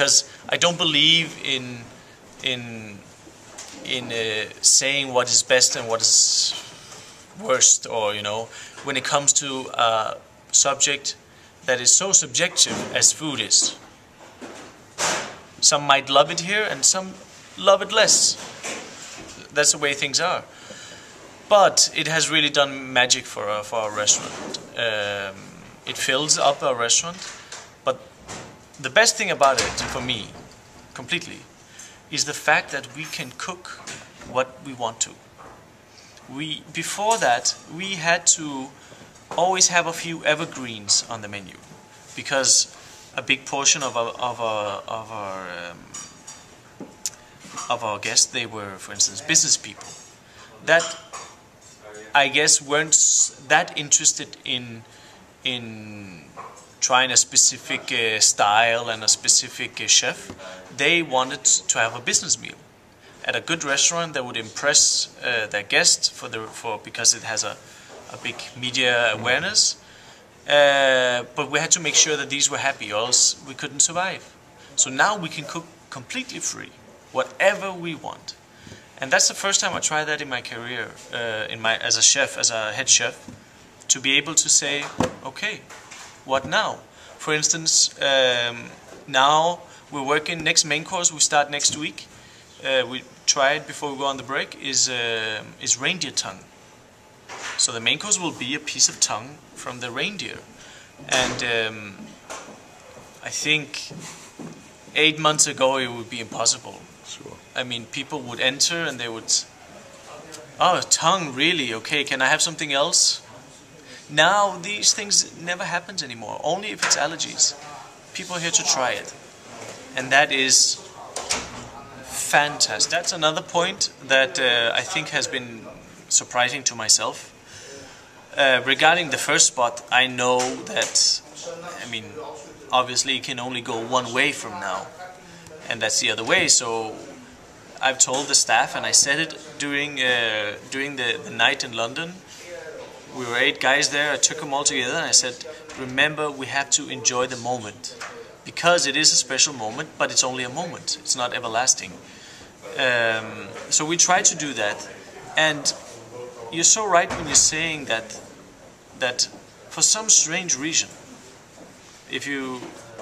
because I don't believe in saying what is best and what is worst, or when it comes to a subject that is so subjective as food is. Some might love it here and some love it less. That's the way things are. But it has really done magic for our restaurant. It fills up our restaurant. But the best thing about it, for me, completely, is the fact that we can cook what we want to. Before that, we had to always have a few evergreens on the menu, because a big portion of our guests, they were, for instance, business people that I guess weren't that interested in trying a specific style and a specific chef. They wanted to have a business meal at a good restaurant that would impress their guests because it has a big media awareness. But we had to make sure that these were happy, or else we couldn't survive. So now we can cook completely free, whatever we want. And that's the first time I tried that in my career, as a chef, as a head chef, to be able to say, okay, what now? For instance, now we're working next main course. We start next week. We tried before we go on the break is reindeer tongue. So the main course will be a piece of tongue from the reindeer, and I think 8 months ago it would be impossible. Sure. I mean, people would enter and they would, oh, tongue, really? Okay, can I have something else? Now these things never happens anymore, only if it's allergies. People are here to try it, and that is fantastic. That's another point that I think has been surprising to myself. Regarding the first spot, I know that, I mean, obviously it can only go one way from now, and that's the other way. So I've told the staff, and I said it during the night in London. We were 8 guys there. I took them all together and I said, remember, we have to enjoy the moment, because it is a special moment, but it's only a moment. It's not everlasting. So we try to do that. And you're so right when you're saying that for some strange reason, if you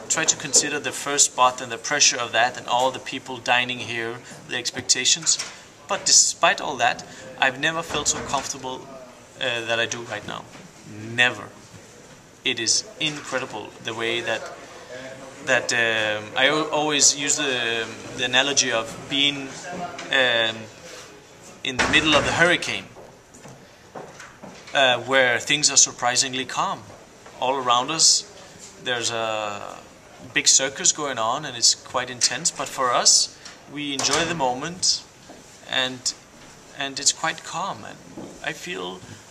try to consider the first spot and the pressure of that and all the people dining here, the expectations, but despite all that, I've never felt so comfortable that I do right now. Never. It is incredible the way that I always use the analogy of being in the middle of the hurricane, where things are surprisingly calm. All around us, there's a big circus going on, and it's quite intense. But for us, we enjoy the moment, and it's quite calm. And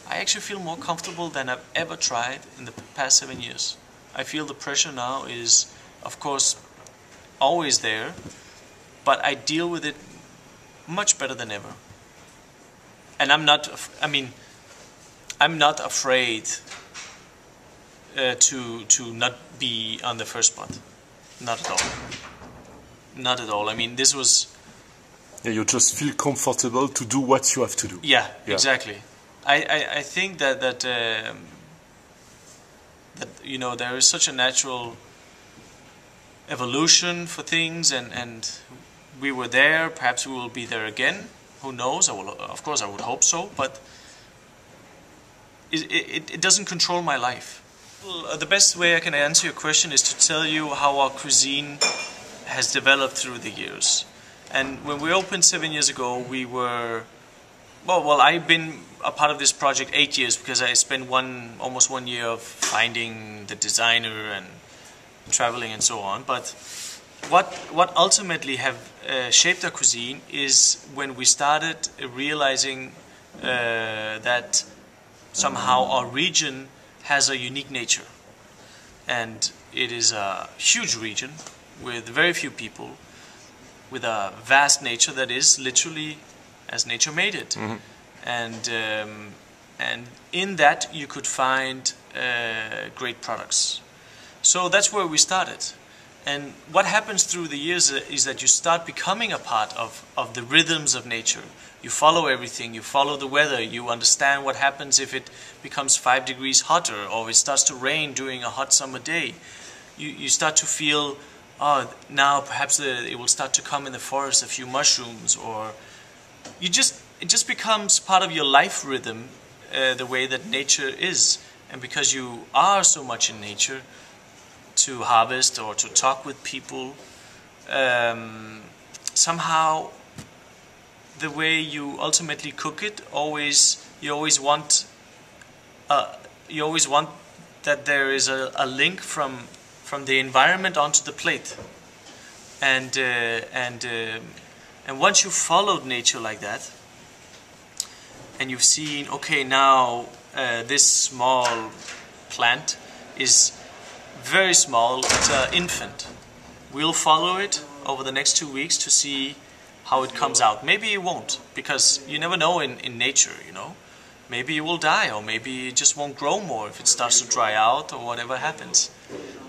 I actually feel more comfortable than I've ever tried in the past 7 years. I feel the pressure now is, of course, always there, but I deal with it much better than ever. And I'm not afraid to not be on the first spot. Not at all. Not at all. I mean, this was... Yeah, you just feel comfortable to do what you have to do. Yeah, exactly. I think that you know, there is such a natural evolution for things, and we were there. Perhaps we will be there again. Who knows? Of course, I would hope so. But it doesn't control my life. Well, the best way I can answer your question is to tell you how our cuisine has developed through the years. And when we opened 7 years ago, we were... Well, I've been a part of this project 8 years, because I spent almost 1 year of finding the designer and traveling and so on. But what ultimately have shaped our cuisine is when we started realizing that somehow our region has a unique nature. And it is a huge region with very few people, with a vast nature that is literally as nature made it. Mm-hmm. And in that you could find great products. So that's where we started. And what happens through the years is that you start becoming a part of the rhythms of nature. You follow everything, you follow the weather, you understand what happens if it becomes 5 degrees hotter or it starts to rain during a hot summer day. You start to feel, oh, now perhaps it will start to come in the forest a few mushrooms, or it just becomes part of your life rhythm, the way that nature is. And because you are so much in nature, to harvest or to talk with people, somehow the way you ultimately cook it, you always want that there is a link from the environment onto the plate, and once you've followed nature like that, and you've seen, okay, now this small plant is very small, it's an infant. We'll follow it over the next 2 weeks to see how it comes out. Maybe it won't, because you never know in nature, you know. Maybe it will die, or maybe it just won't grow more if it starts to dry out, or whatever happens.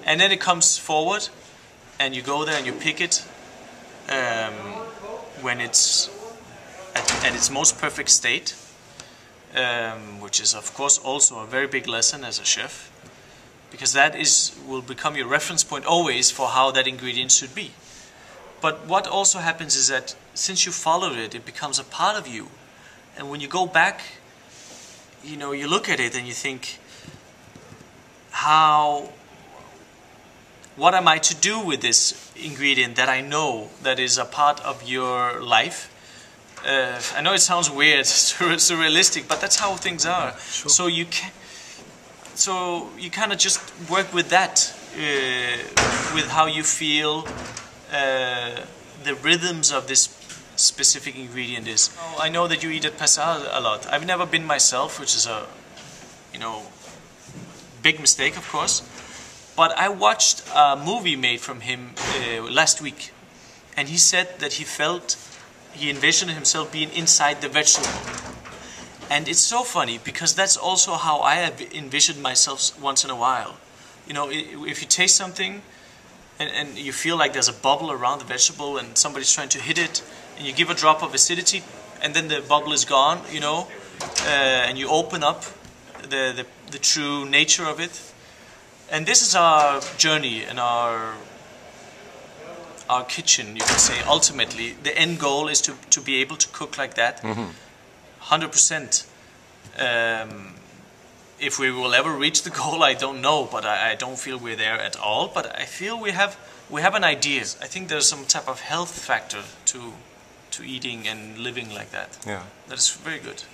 And then it comes forward, and you go there and you pick it when it's at its most perfect state, which is of course also a very big lesson as a chef, because that will become your reference point always for how that ingredient should be. But what also happens is that since you followed it, it becomes a part of you. And when you go back, you know, you look at it and you think, what am I to do with this ingredient that I know that is a part of your life? I know it sounds weird, surrealistic, but that's how things are. Sure. So you kind of just work with that, with how you feel the rhythms of this specific ingredient is. I know that you eat at Passat a lot. I've never been myself, which is a, you know, big mistake, of course. But I watched a movie made from him last week, and he said that he envisioned himself being inside the vegetable. And it's so funny, because that's also how I have envisioned myself once in a while. You know, if you taste something and you feel like there's a bubble around the vegetable and somebody's trying to hit it, and you give a drop of acidity and then the bubble is gone, you know, and you open up the true nature of it. And this is our journey and our kitchen, you can say. Ultimately, the end goal is to be able to cook like that. 100%. If we will ever reach the goal, I don't know, but I don't feel we're there at all. But I feel we have an idea. I think there's some type of health factor to eating and living like that. Yeah. That is very good.